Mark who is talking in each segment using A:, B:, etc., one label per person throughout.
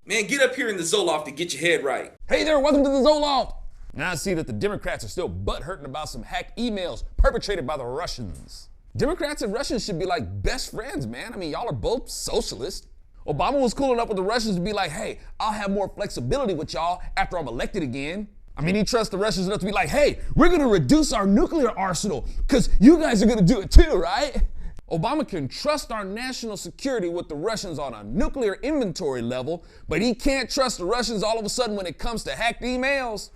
A: Man, get up here in the Zoloft to get your head right.
B: Hey there, welcome to the Zoloft. Now I see that the Democrats are still butthurting about some hacked emails perpetrated by the Russians. Democrats and Russians should be like best friends, man. I mean, y'all are both socialists. Obama was cool enough with the Russians to be like, hey, I'll have more flexibility with y'all after I'm elected again. I mean, he trusts the Russians enough to be like, hey, we're gonna reduce our nuclear arsenal because you guys are gonna do it too, right? Obama can trust our national security with the Russians on a nuclear inventory level, but he can't trust the Russians all of a sudden when it comes to hacked emails.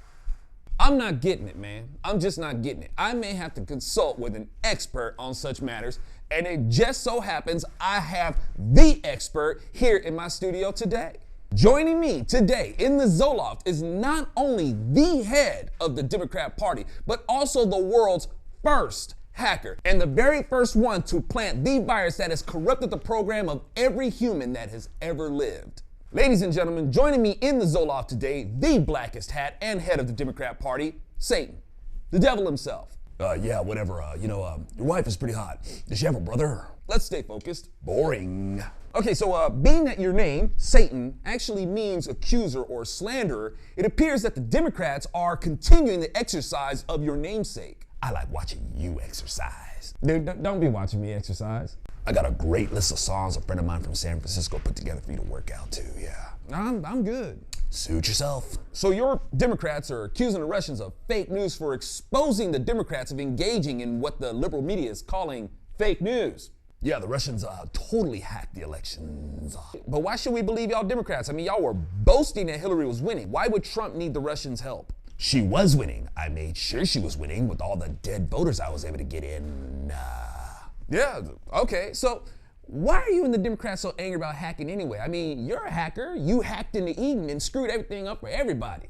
B: I'm not getting it, man. I'm just not getting it. I may have to consult with an expert on such matters, and it just so happens I have the expert here in my studio today. Joining me today in the Zoloft is not only the head of the Democrat Party, but also the world's first hacker and the very first one to plant the virus that has corrupted the program of every human that has ever lived. Ladies and gentlemen, joining me in the Zoloft today, the blackest hat and head of the Democrat Party, Satan, the devil himself.
C: Yeah, whatever. Your wife is pretty hot. Does she have a brother?
B: Let's stay focused.
C: Boring.
B: Okay, so being that your name, Satan, actually means accuser or slanderer, it appears that the Democrats are continuing the exercise of your namesake.
C: I like watching you exercise.
B: Dude, don't be watching me exercise.
C: I got a great list of songs a friend of mine from San Francisco put together for you to work out to, yeah.
B: I'm good.
C: Suit yourself.
B: So your Democrats are accusing the Russians of fake news for exposing the Democrats of engaging in what the liberal media is calling fake news.
C: Yeah, the Russians totally hacked the elections.
B: But why should we believe y'all Democrats? I mean, y'all were boasting that Hillary was winning. Why would Trump need the Russians' help?
C: She was winning. I made sure she was winning with all the dead voters I was able to get in.
B: Yeah, okay. So why are you and the Democrats so angry about hacking anyway? I mean, you're a hacker. You hacked into Eden and screwed everything up for everybody.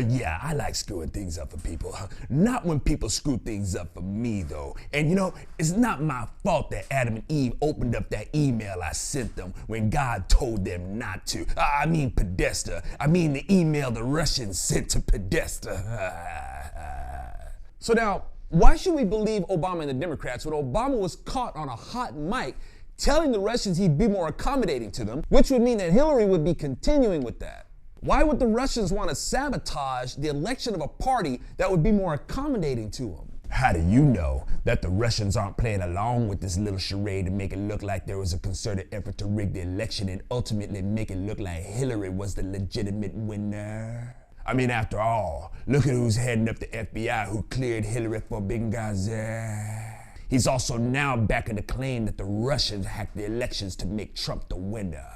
C: Yeah, I like screwing things up for people. Not when people screw things up for me, though. And you know, it's not my fault that Adam and Eve opened up that email I sent them when God told them not to. I mean Podesta. I mean the email the Russians sent to Podesta.
B: So now, why should we believe Obama and the Democrats when Obama was caught on a hot mic telling the Russians he'd be more accommodating to them, which would mean that Hillary would be continuing with that? Why would the Russians want to sabotage the election of a party that would be more accommodating to them?
C: How do you know that the Russians aren't playing along with this little charade to make it look like there was a concerted effort to rig the election and ultimately make it look like Hillary was the legitimate winner? I mean, after all, look at who's heading up the FBI who cleared Hillary for Benghazi. He's also now backing the claim that the Russians hacked the elections to make Trump the winner.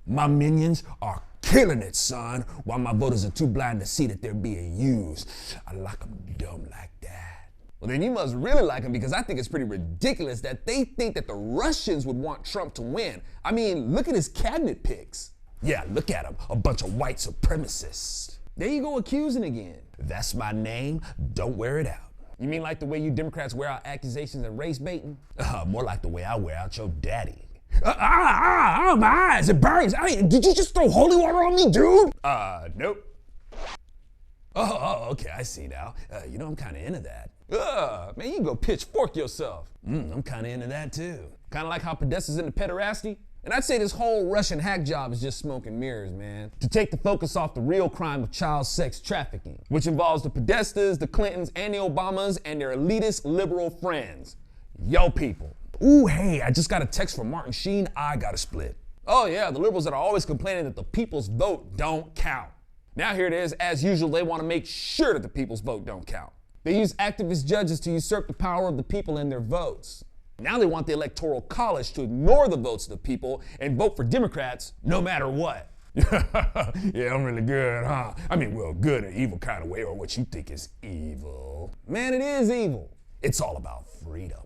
C: My minions are killing it, son, while my voters are too blind to see that they're being used. I like them dumb like that.
B: Well, then you must really like them, because I think it's pretty ridiculous that they think that the Russians would want Trump to win. I mean, look at his cabinet picks.
C: Yeah, look at them, a bunch of white supremacists.
B: There you go, accusing again.
C: That's my name, don't wear it out.
B: You mean like the way you Democrats wear out accusations and race baiting?
C: More like the way I wear out your daddy. My eyes, it burns. Did you just throw holy water on me, dude?
B: Nope.
C: Oh, okay, I see now. You know, I'm kind of into that.
B: Man, you can go pitchfork yourself.
C: I'm kind of into that too.
B: Kind of like how Podesta's into pederasty. And I'd say this whole Russian hack job is just smoke and mirrors, man. To take the focus off the real crime of child sex trafficking, which involves the Podestas, the Clintons, and the Obamas, and their elitist liberal friends. Yo, people.
C: Ooh, hey, I just got a text from Martin Sheen. I got a split.
B: Oh yeah, the liberals that are always complaining that the people's vote don't count. Now here it is, as usual, they want to make sure that the people's vote don't count. They use activist judges to usurp the power of the people and their votes. Now they want the Electoral College to ignore the votes of the people and vote for Democrats no matter what.
C: Yeah, I'm really good, huh? I mean, well, good in an evil kind of way, or what you think is evil.
B: Man, it is evil.
C: It's all about freedom.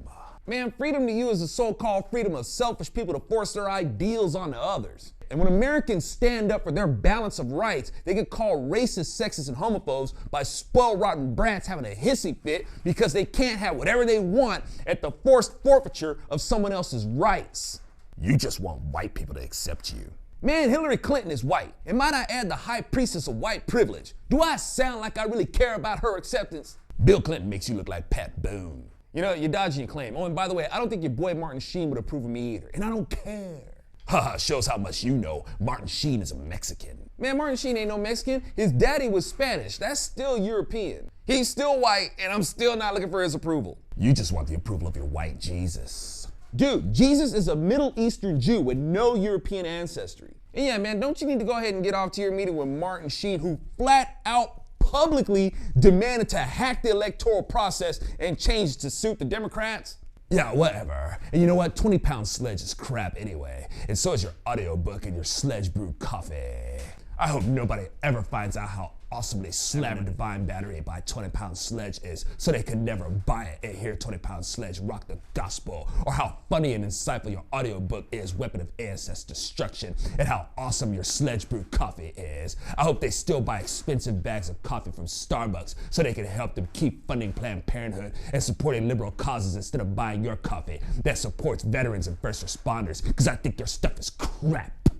B: Man, freedom to you is the so-called freedom of selfish people to force their ideals onto others. And when Americans stand up for their balance of rights, they get called racist, sexist, and homophobes by spoiled rotten brats having a hissy fit because they can't have whatever they want at the forced forfeiture of someone else's rights.
C: You just want white people to accept you.
B: Man, Hillary Clinton is white, and might I add the high priestess of white privilege. Do I sound like I really care about her acceptance?
C: Bill Clinton makes you look like Pat Boone.
B: You know, you're dodging your claim. Oh, and by the way, I don't think your boy Martin Sheen would approve of me either, and I don't care.
C: Haha, shows how much you know. Martin Sheen is a Mexican.
B: Man, Martin Sheen ain't no Mexican. His daddy was Spanish. That's still European. He's still white, and I'm still not looking for his approval.
C: You just want the approval of your white Jesus.
B: Dude, Jesus is a Middle Eastern Jew with no European ancestry. And yeah, man, don't you need to go ahead and get off to your meeting with Martin Sheen, who flat out publicly demanded to hack the electoral process and change it to suit the Democrats?
C: Yeah, whatever. And you know what? 20-pound sledge is crap anyway. And so is your audiobook and your sledge brewed coffee. I hope nobody ever finds out how awesomely slamming Divine Battery by 20-pound sledge is, so they could never buy it and hear 20-pound sledge rock the gospel, or how funny and insightful your audiobook is, Weapon of Ancestor Destruction, and how awesome your sledge brewed coffee is. I hope they still buy expensive bags of coffee from Starbucks so they can help them keep funding Planned Parenthood and supporting liberal causes instead of buying your coffee that supports veterans and first responders, because I think your stuff is crap.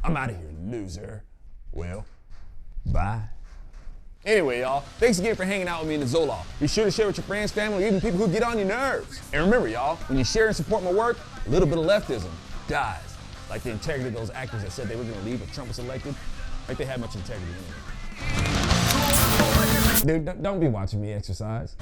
C: I'm out of here, loser. Well, bye.
B: Anyway, y'all, thanks again for hanging out with me in the Zoloft. Be sure to share with your friends, family, or even people who get on your nerves. And remember, y'all, when you share and support my work, a little bit of leftism dies. Like the integrity of those actors that said they were gonna leave if Trump was elected. Like they had much integrity anyway. Dude, don't be watching me exercise.